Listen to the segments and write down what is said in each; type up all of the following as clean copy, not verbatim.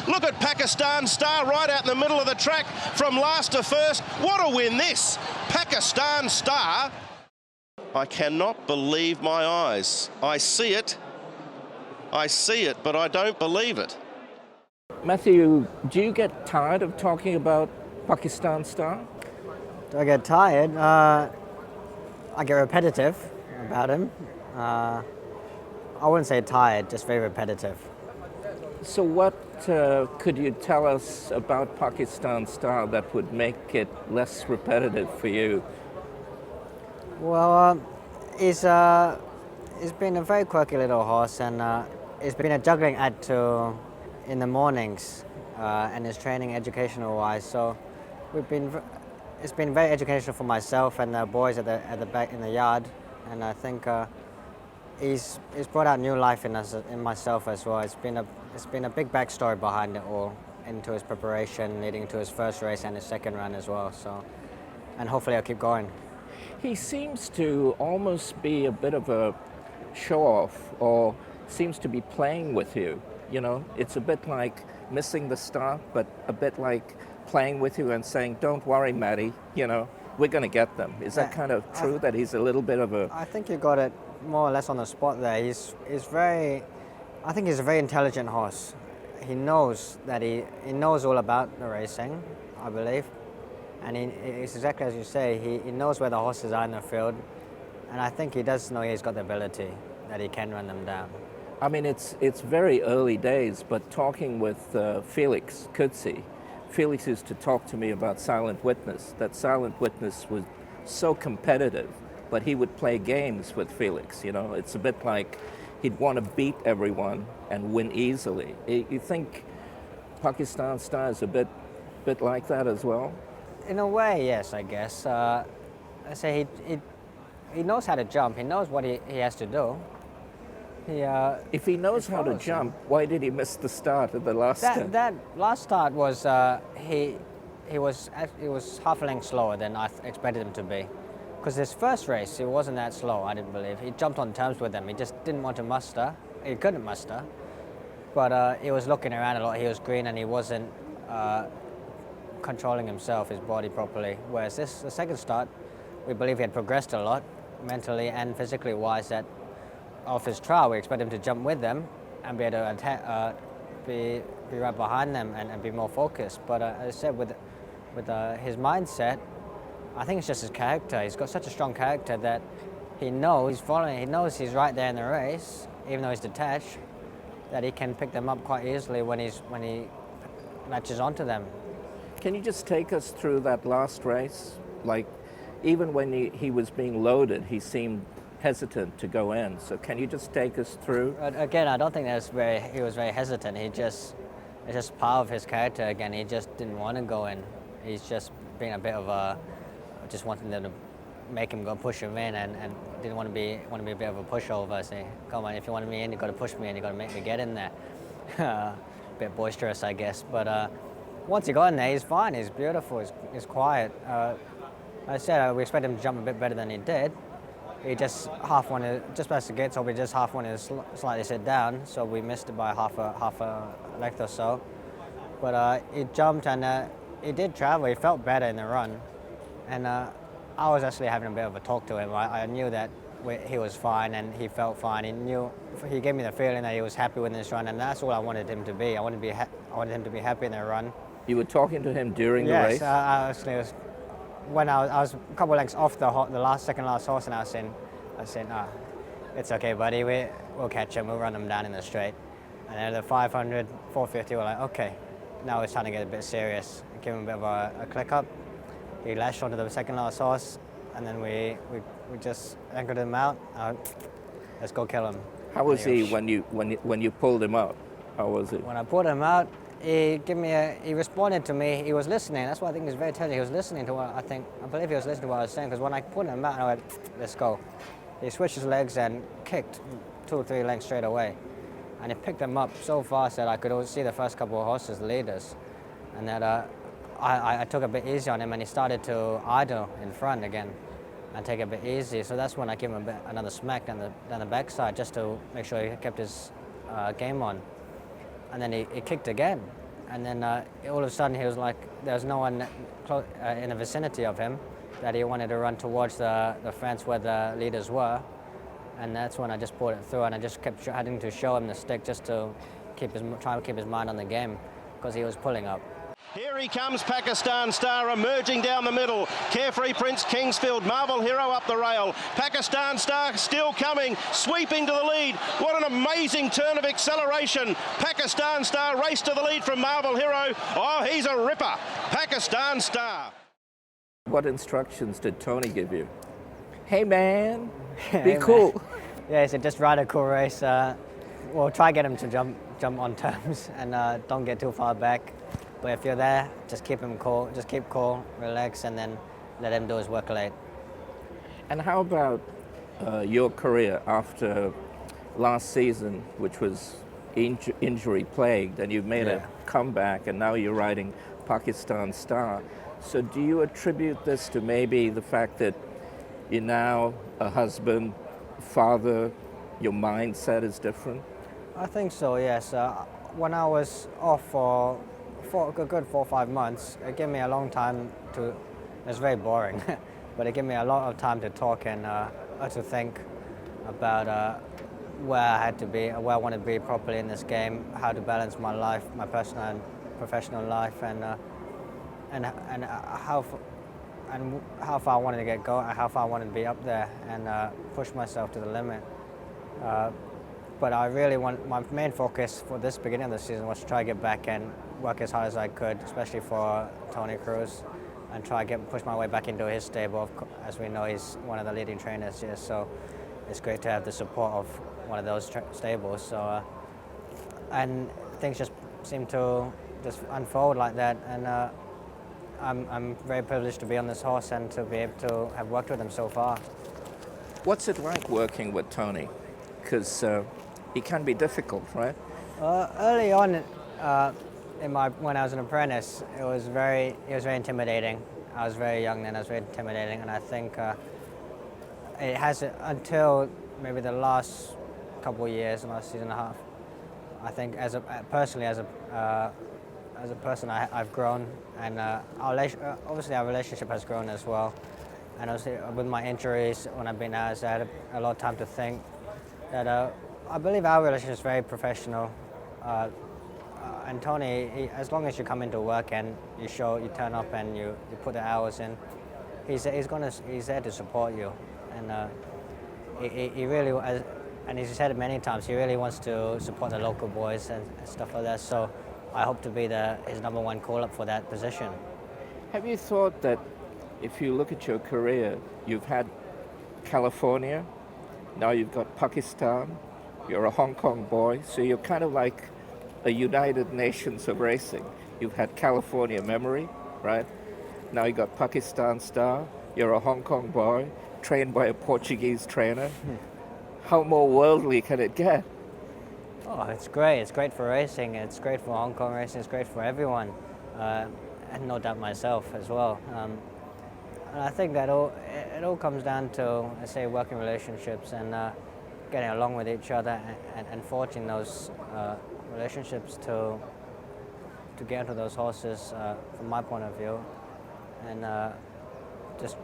Look at Pakistan Star right out in the middle of the track from last to first. What a win this! Pakistan Star. I cannot believe my eyes. I see it, but I don't believe it. Matthew, do you get tired of talking about Pakistan Star? Do I get tired? I get repetitive about him. I wouldn't say tired, just very repetitive. So what could you tell us about Pakistan Star that would make it less repetitive for you? Well, he's been a very quirky little horse, and he's been a juggling act in the mornings, and his training educational-wise. So it's been very educational for myself and the boys at the back in the yard, and I think he's brought out new life in myself as well. It's been a big backstory behind it all, into his preparation, leading to his first race and his second run as well. So, and hopefully I'll keep going. He seems to almost be a bit of a show-off, or seems to be playing with you. You know, it's a bit like missing the start, but a bit like playing with you and saying, "Don't worry, Matty, you know, we're going to get them." Is that kind of true, that he's a little bit of a... I think you got it more or less on the spot there. I think he's a very intelligent horse. He knows that he knows all about the racing, I believe. And it's exactly as you say, he knows where the horses are in the field. And I think he does know he's got the ability, that he can run them down. I mean, it's very early days, but talking with Felix Kutsi, Felix used to talk to me about Silent Witness, that Silent Witness was so competitive, but he would play games with Felix, you know. It's a bit like he'd want to beat everyone and win easily. You think Pakistan Star is a bit like that as well? In a way, yes, I guess. I say he knows how to jump. He knows what he has to do. If he knows how to jump, why did he miss the start at the last start? That last start was he was half a length slower than I expected him to be. Because his first race, he wasn't that slow, I didn't believe. He jumped on terms with them. He just didn't want to muster. He couldn't muster. But he was looking around a lot. He was green and he wasn't controlling himself, his body properly. Whereas the second start, we believe he had progressed a lot, mentally and physically wise, that off his trial, we expect him to jump with them and be able to attack, be right behind them and be more focused. But as I said, with his mindset, I think it's just his character. He's got such a strong character that he knows he's following. He knows he's right there in the race, even though he's detached, that he can pick them up quite easily when he latches onto them. Can you just take us through that last race? Like, even when he was being loaded, he seemed hesitant to go in. So can you just take us through? Again, I don't think he was very hesitant. It's just part of his character again. He just didn't want to go in. He's just being a bit of just wanting them to make him go push him in, and didn't want to be a bit of a pushover. Say, come on, if you want me in, you got to push me in. You got to make me get in there. A bit boisterous, I guess. But once he got in there, he's fine. He's beautiful. He's quiet. I said we expect him to jump a bit better than he did. He just just past the gate, so we just half wanted to slightly sit down, so we missed it by half a length or so. But he jumped and he did travel. He felt better in the run, and I was actually having a bit of a talk to him. I knew that he was fine and he felt fine. He gave me the feeling that he was happy with this run, and that's all I wanted him to be. I wanted him to be happy in the run. You were talking to him during the race? Yes, actually, when I was a couple of lengths off the second last horse, and I was saying, it's okay, buddy, we'll catch him, we'll run him down in the straight. And then the 500, 450, we're like, okay, now it's time to get a bit serious. Give him a bit of a click up. He lashed onto the second last horse, and then we just anchored him out. Let's go kill him. How was he when you pulled him out? How was it? When I pulled him out, he responded to me. He was listening. That's why I think he's very intelligent. He was listening to I believe he was listening to what I was saying, because when I pulled him out, I went, let's go. He switched his legs and kicked 2 or 3 lengths straight away. And he picked them up so fast that I could see the first couple of horses, the leaders. And that I took a bit easy on him, and he started to idle in front again and take a bit easy. So that's when I gave him another smack down the backside, just to make sure he kept his game on. And then he kicked again. and then all of a sudden he was like, there was no one in the vicinity of him, that he wanted to run towards the fence where the leaders were, and that's when I just pulled it through, and I just kept having to show him the stick just to try to keep his mind on the game, because he was pulling up. Here he comes, Pakistan Star, emerging down the middle. Carefree Prince Kingsfield, Marvel Hero up the rail. Pakistan Star still coming, sweeping to the lead. What an amazing turn of acceleration. Pakistan Star race to the lead from Marvel Hero. Oh, he's a ripper. Pakistan Star. What instructions did Tony give you? Hey man, be Hey, cool. man. Yeah, he said just ride a cool race. We'll try get him to jump on terms and don't get too far back. But if you're there, just keep him cool. Just keep cool, relax, and then let him do his work late. And how about your career after last season, which was injury plagued, and you've made a comeback, and now you're riding Pakistan Star. So do you attribute this to maybe the fact that you're now a husband, father, your mindset is different? I think so, yes. When I was off for a good 4 or 5 months, it gave me a long time to, it's very boring, but it gave me a lot of time to talk and to think about where I had to be, where I want to be properly in this game, how to balance my life, my personal and professional life, and how far I wanted to get going, how far I wanted to be up there, and push myself to the limit. But I really my main focus for this beginning of the season was to try to get back and work as hard as I could, especially for Tony Cruz, and try to push my way back into his stable. As we know, he's one of the leading trainers here, so it's great to have the support of one of those stables. So, and things just seem to just unfold like that, and I'm very privileged to be on this horse and to be able to have worked with him so far. What's it like working with Tony? Because he can be difficult, right? Early on, when I was an apprentice, he was very intimidating. I was very young then. I was very intimidating, and I think it has until maybe the last couple of years, the last season and a half. I think personally as a person, I've grown, and obviously our relationship has grown as well. And also with my injuries, when I've been out, I had a lot of time to think. That I believe our relationship is very professional. And Tony, as long as you come into work and you turn up and you put the hours in, he's there to support you. And he really, and as he said it many times, he really wants to support the local boys and stuff like that. So I hope to be his number one call-up for that position. Have you thought that if you look at your career, you've had California, now you've got Pakistan, you're a Hong Kong boy, so you're kind of like a United Nations of racing. You've had California memory, right? Now you got Pakistan Star, you're a Hong Kong boy, trained by a Portuguese trainer. How more worldly can it get? Oh, it's great. It's great for racing. It's great for Hong Kong racing. It's great for everyone, and no doubt myself as well. And I think that it all comes down to, I say, working relationships and getting along with each other and forging those relationships to get into those horses, from my point of view, and just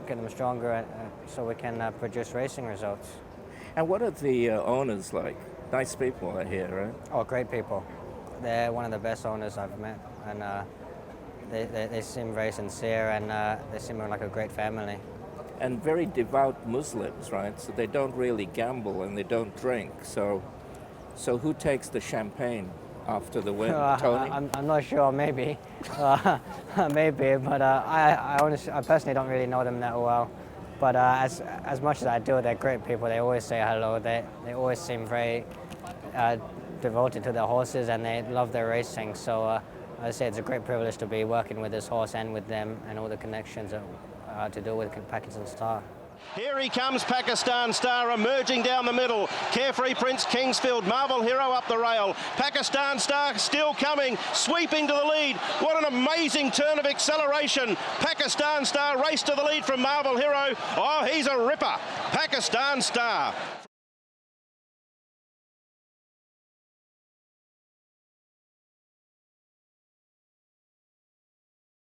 get them stronger so we can produce racing results. And what are the owners like? Nice people, I hear, right? Oh, great people. They're one of the best owners I've met, and they seem very sincere, and they seem like a great family. And very devout Muslims, right? So they don't really gamble and they don't drink. So who takes the champagne after the win? Tony? I'm not sure, maybe. Maybe, but I personally don't really know them that well. But as much as I do, they're great people. They always say hello. They always seem very devoted to their horses, and they love their racing. So I say it's a great privilege to be working with this horse and with them and all the connections to do with Pakistan Star. Here he comes, Pakistan Star, emerging down the middle. Carefree Prince Kingsfield, Marvel Hero up the rail. Pakistan Star still coming, sweeping to the lead. What an amazing turn of acceleration. Pakistan Star race to the lead from Marvel Hero. Oh, he's a ripper. Pakistan Star.